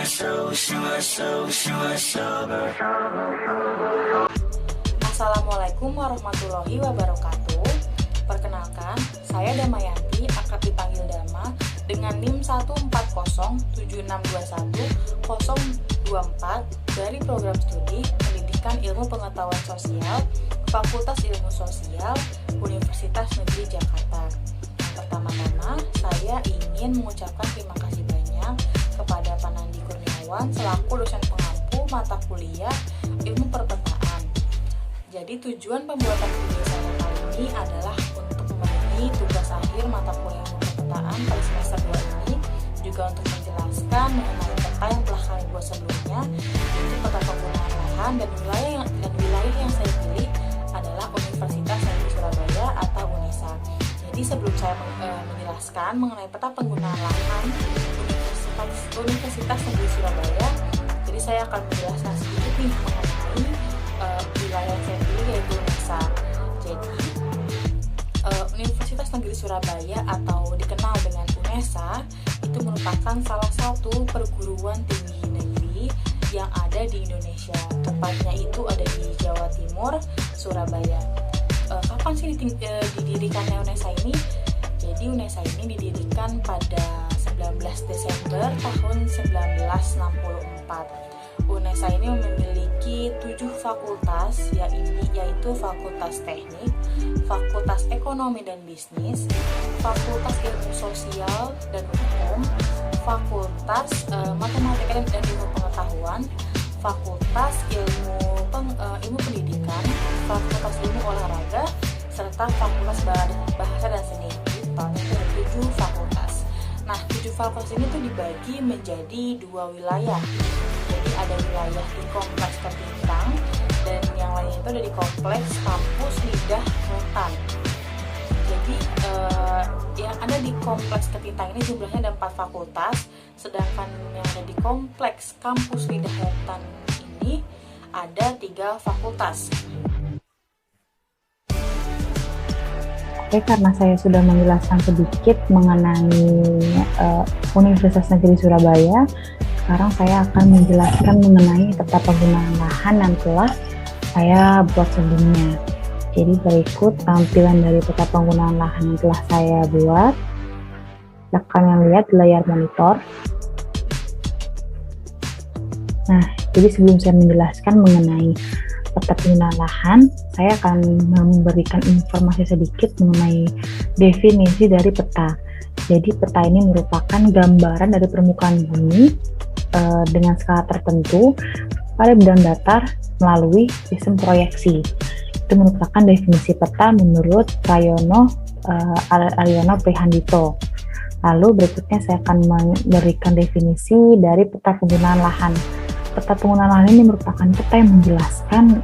Assalamualaikum warahmatullahi wabarakatuh. Perkenalkan, saya Damayanti, akrab dipanggil Dama, dengan NIM 14076210024 dari program studi Pendidikan Ilmu Pengetahuan Sosial, Fakultas Ilmu Sosial, Universitas Negeri Jakarta. Pertama-tama, saya ingin mengucapkan terima kasih banyak kepada Pak Nandi Kurniawan selaku dosen pengampu mata kuliah Ilmu Perpetaan. Jadi tujuan pembuatan video saya kali ini adalah untuk memenuhi tugas akhir mata kuliah Ilmu Perpetaan pada semester 2 ini, juga untuk menjelaskan mengenai peta yang telah kami buat sebelumnya, yaitu peta penggunaan lahan dan wilayah yang saya pilih adalah Universitas Negeri Surabaya atau UNESA. Jadi sebelum saya menjelaskan mengenai peta penggunaan lahan Universitas Negeri Surabaya, jadi saya akan menjelaskan sedikit nih mengenai wilayah yang saya pilih, yaitu UNESA. Jadi Universitas Negeri Surabaya atau dikenal dengan UNESA itu merupakan salah satu perguruan tinggi negeri yang ada di Indonesia. Tepatnya itu ada di Jawa Timur, Surabaya. Kapan sih didirikannya UNESA ini? Jadi UNESA ini didirikan pada 19 Desember tahun 1964. UNESA ini memiliki 7 fakultas, yaitu Fakultas Teknik, Fakultas Ekonomi dan Bisnis, Fakultas Ilmu Sosial dan Hukum, Fakultas Matematika dan Ilmu Pengetahuan, Fakultas Ilmu Pendidikan, Fakultas Ilmu Olahraga, serta Fakultas Bahasa dan Seni. Totalnya ada 7 fakultas. Nah, 7 fakultas ini tuh dibagi menjadi 2 wilayah. Jadi ada wilayah di Kompleks Ketintang dan yang lainnya itu ada di Kompleks Kampus Lidah Wetan. Jadi yang ada di Kompleks Ketintang ini jumlahnya ada 4 fakultas, sedangkan yang ada di Kompleks Kampus Lidah Wetan ini ada 3 fakultas. Oke, karena saya sudah menjelaskan sedikit mengenai Universitas Negeri Surabaya, sekarang saya akan menjelaskan mengenai peta penggunaan lahan yang telah saya buat sebelumnya. Jadi berikut tampilan dari peta penggunaan lahan yang telah saya buat. Silahkan lihat di layar monitor. Nah, jadi sebelum saya menjelaskan mengenai peta penggunaan lahan, saya akan memberikan informasi sedikit mengenai definisi dari peta. Jadi peta ini merupakan gambaran dari permukaan bumi dengan skala tertentu pada bidang datar melalui sistem proyeksi. Itu merupakan definisi peta menurut Aryono Prihandito. Lalu berikutnya saya akan memberikan definisi dari peta penggunaan lahan. Peta penggunaan lahan ini merupakan peta yang menjelaskan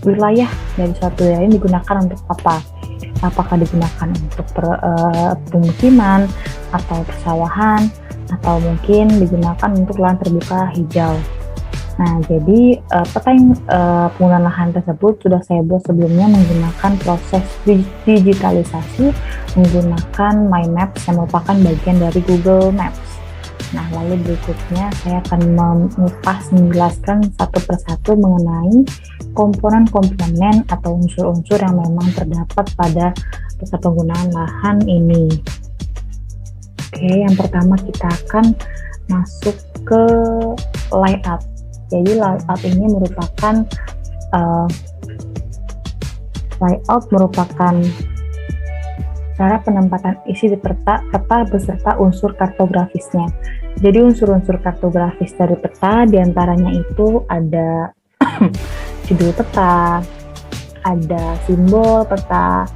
wilayah dari suatu wilayah ini digunakan untuk apa. Apakah digunakan untuk pemukiman atau persawahan, atau mungkin digunakan untuk lahan terbuka hijau. Nah, jadi peta penggunaan lahan tersebut sudah saya buat sebelumnya menggunakan proses digitalisasi menggunakan My Maps yang merupakan bagian dari Google Maps. Nah, lalu berikutnya saya akan menjelaskan satu persatu mengenai komponen-komponen atau unsur-unsur yang memang terdapat pada peta penggunaan lahan ini. Oke, yang pertama kita akan masuk ke layout. Jadi layout ini merupakan cara penempatan isi di peta beserta unsur kartografisnya. Jadi unsur-unsur kartografis dari peta diantaranya itu ada judul peta, ada simbol peta,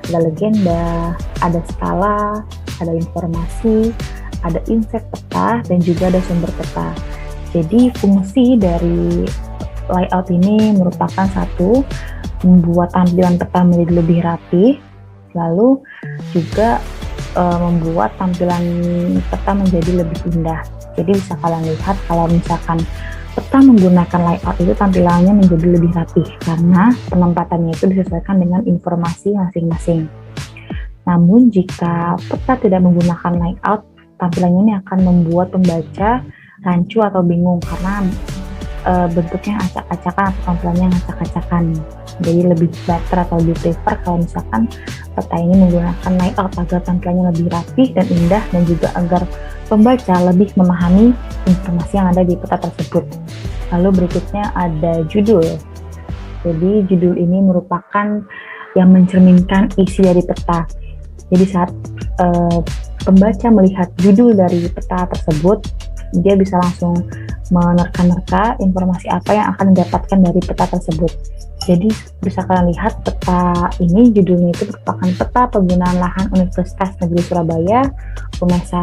ada legenda, ada skala, ada informasi, ada inset peta, dan juga ada sumber peta. Jadi fungsi dari layout ini merupakan satu, membuat tampilan peta menjadi lebih rapi, lalu juga membuat tampilan peta menjadi lebih indah. Jadi bisa kalian lihat kalau misalkan peta menggunakan layout itu tampilannya menjadi lebih rapi karena penempatannya itu disesuaikan dengan informasi masing-masing. Namun jika peta tidak menggunakan layout, tampilannya ini akan membuat pembaca rancu atau bingung karena bentuknya acak-acakan atau tampilannya acak-acakan. Jadi lebih better atau lebih prefer kalau misalkan peta ini menggunakan layout agar tampilannya lebih rapi dan indah, dan juga agar pembaca lebih memahami informasi yang ada di peta tersebut. Lalu berikutnya ada judul. Jadi judul ini merupakan yang mencerminkan isi dari peta. Jadi saat pembaca melihat judul dari peta tersebut, dia bisa langsung menerka-nerka informasi apa yang akan didapatkan dari peta tersebut. Jadi bisa kalian lihat peta ini, judulnya itu merupakan peta penggunaan lahan Universitas Negeri Surabaya, UNESA.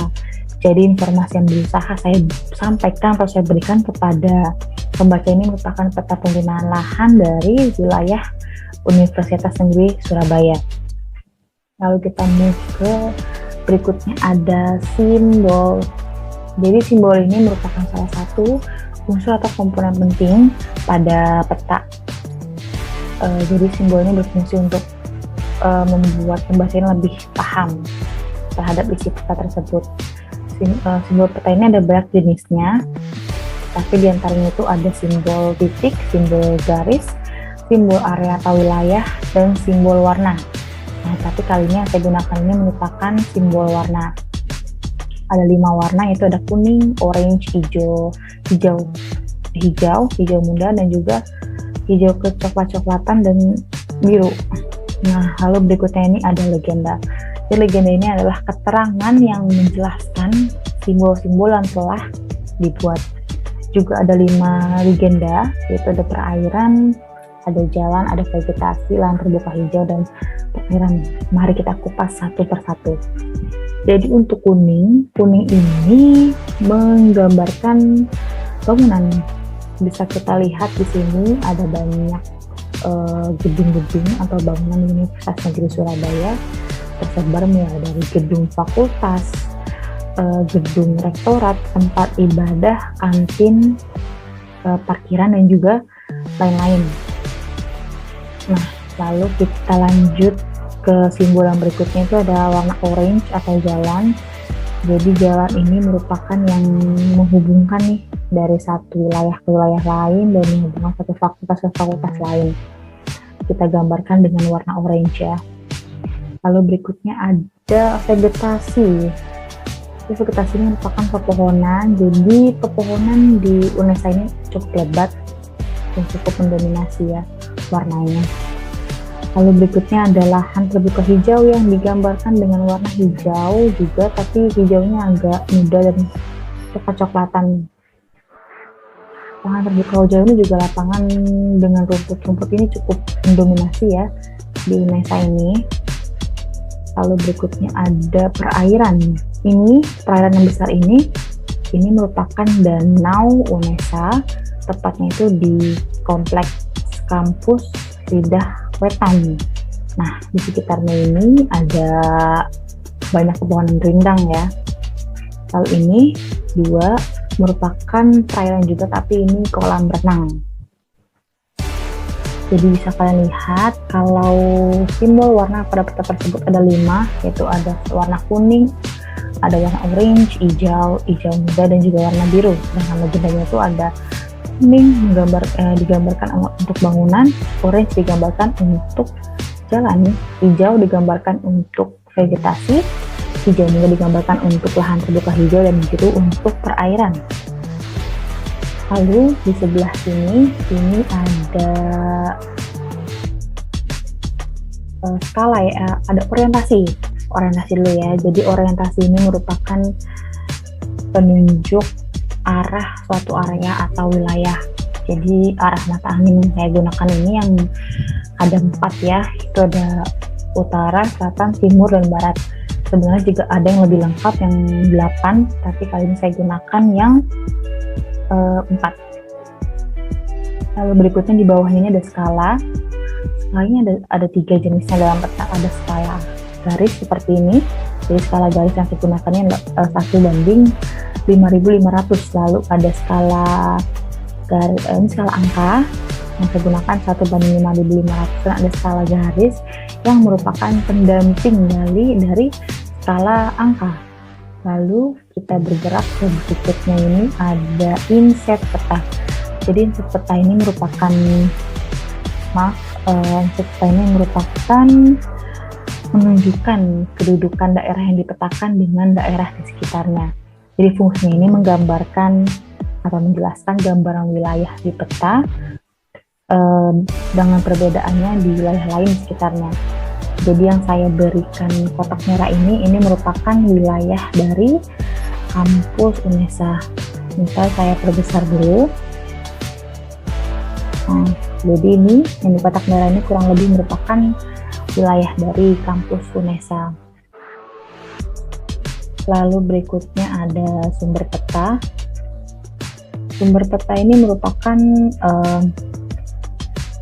Jadi informasi yang berusaha saya sampaikan atau saya berikan kepada pembaca ini merupakan peta penggunaan lahan dari wilayah Universitas Negeri Surabaya. Lalu kita move ke berikutnya, ada simbol. Jadi simbol ini merupakan salah satu unsur atau komponen penting pada peta. Jadi simbol ini berfungsi untuk membuat pembaca ini lebih paham terhadap isi peta tersebut. Simbol peta ini ada banyak jenisnya, tapi diantaranya itu ada simbol titik, simbol garis, simbol area atau wilayah, dan simbol warna. Nah, tapi kali ini yang saya gunakan ini merupakan simbol warna. Ada 5 warna, yaitu ada kuning, orange, hijau muda, dan juga hijau kecoklat-coklatan, dan biru. Nah, lalu berikutnya ini ada legenda. Jadi legenda ini adalah keterangan yang menjelaskan simbol-simbol yang telah dibuat. Juga ada 5 legenda, yaitu ada perairan, ada jalan, ada vegetasi, lahan terbuka hijau, dan perairan. Mari kita kupas satu persatu. Jadi untuk kuning ini menggambarkan bangunan. Bisa kita lihat di sini ada banyak gedung-gedung atau bangunan di Universitas Negeri Surabaya, tersebar mulai dari gedung fakultas, gedung rektorat, tempat ibadah, kantin, parkiran, dan juga lain-lain. Nah, lalu kita lanjut ke simbol yang berikutnya, itu ada warna orange atau jalan. Jadi jalan ini merupakan yang menghubungkan nih dari satu wilayah ke wilayah lain dan menghubungkan satu fakultas ke fakultas lain. Kita gambarkan dengan warna orange ya. Lalu berikutnya ada vegetasi. Vegetasi ini merupakan pepohonan. Jadi pepohonan di UNESA ini cukup lebat dan cukup mendominasi ya warnanya. Lalu berikutnya ada lahan terbuka hijau yang digambarkan dengan warna hijau juga, tapi hijaunya agak muda dan coklat-coklatan. Lahan terbuka hijau ini juga lapangan dengan rumput-rumput ini cukup mendominasi ya di UNESA ini. Lalu berikutnya ada perairan. Ini perairan yang besar ini merupakan danau UNESA, tepatnya itu di kompleks kampus Lidah Wetan. Nah, di sekitarnya ini ada banyak pepohonan rindang ya. Lalu ini 2 merupakan perairan juga, tapi ini kolam renang. Jadi bisa kalian lihat kalau simbol warna pada peta tersebut ada 5, yaitu ada warna kuning, ada warna orange, hijau muda, dan juga warna biru. Dengan legendanya itu ada kuning digambarkan untuk bangunan, orange digambarkan untuk jalan, hijau digambarkan untuk vegetasi, hijau muda digambarkan untuk lahan terbuka hijau, dan biru untuk perairan. Lalu di sebelah sini ada skala ya, ada orientasi dulu ya. Jadi orientasi ini merupakan penunjuk arah suatu area atau wilayah. Jadi arah mata angin yang saya gunakan ini yang ada 4 ya, itu ada utara, selatan, timur, dan barat. Sebenarnya juga ada yang lebih lengkap yang 8, tapi kali ini saya gunakan yang 4. Lalu berikutnya di bawahnya ini ada skala. Skalanya ada 3 jenisnya dalam peta. Ada skala garis seperti ini. Jadi skala garis yang saya gunakan ini 1/5500. Lalu ada skala angka yang saya gunakan 1/5500. Dan ada skala garis yang merupakan pendamping dari skala angka. Lalu kita bergerak ke berikutnya, ini ada inset peta. Jadi inset peta ini merupakan menunjukkan kedudukan daerah yang dipetakan dengan daerah di sekitarnya. Jadi fungsinya ini menggambarkan atau menjelaskan gambaran wilayah di peta dengan perbedaannya di wilayah lain di sekitarnya. Jadi yang saya berikan kotak merah ini merupakan wilayah dari kampus UNESA. Misal saya perbesar dulu. Jadi ini yang di kotak merah ini kurang lebih merupakan wilayah dari kampus UNESA. Lalu berikutnya ada sumber peta. Sumber peta ini merupakan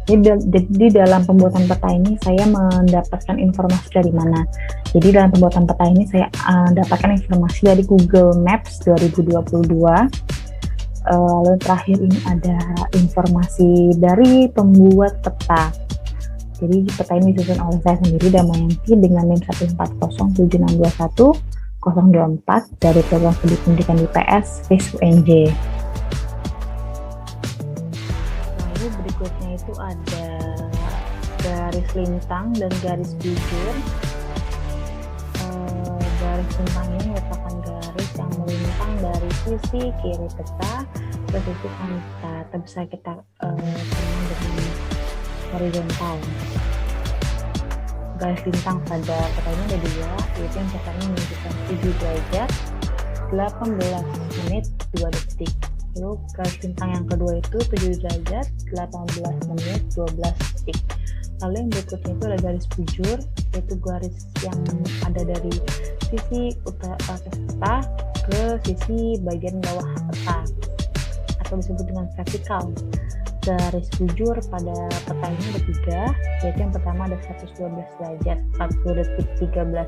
di dalam pembuatan peta ini saya mendapatkan informasi dari mana? Jadi dalam pembuatan peta ini saya dapatkan informasi dari Google Maps 2022. Lalu terakhir ini ada informasi dari pembuat peta. Jadi peta ini disusun oleh saya sendiri, Damayanti, dengan NIM 1407621-024 dari Program Studi Pendidikan IPS FISIP UNJ. Lalu berikutnya itu ada garis lintang dan garis bujur. Garis lintang ini merupakan garis yang melintang dari sisi kiri peta ke sisi kanan peta, atau bisa kita kenal dengan horizontal. Garis lintang pada peta ini ada dua, yaitu yang pertama menunjukkan 7 derajat 18 menit 2 detik. Lalu garis lintang yang kedua itu 7 derajat 18 menit 12 detik. Lalu yang berikutnya itu ada garis bujur, yaitu garis yang ada dari sisi atas peta ke sisi bagian bawah peta, atau disebut dengan vertikal. Garis bujur pada peta ini ada 3, yaitu yang pertama ada 112 derajat 40 detik 13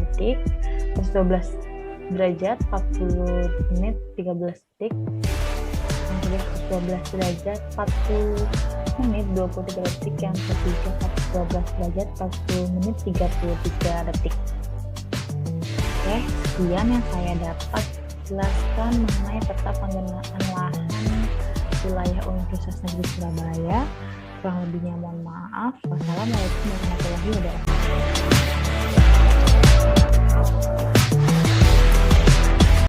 detik, 112 derajat 40 menit 13 detik, yang kedua 112 derajat 40 menit 23 detik, yang ketiga 112 derajat 40 menit 33 detik. Oke, sekian yang saya dapat jelaskan mengenai peta penggunaan lahan wilayah Universitas Negeri Surabaya. Kurang lebihnya mohon maaf. Wassalamualaikum warahmatullahi wabarakatuh.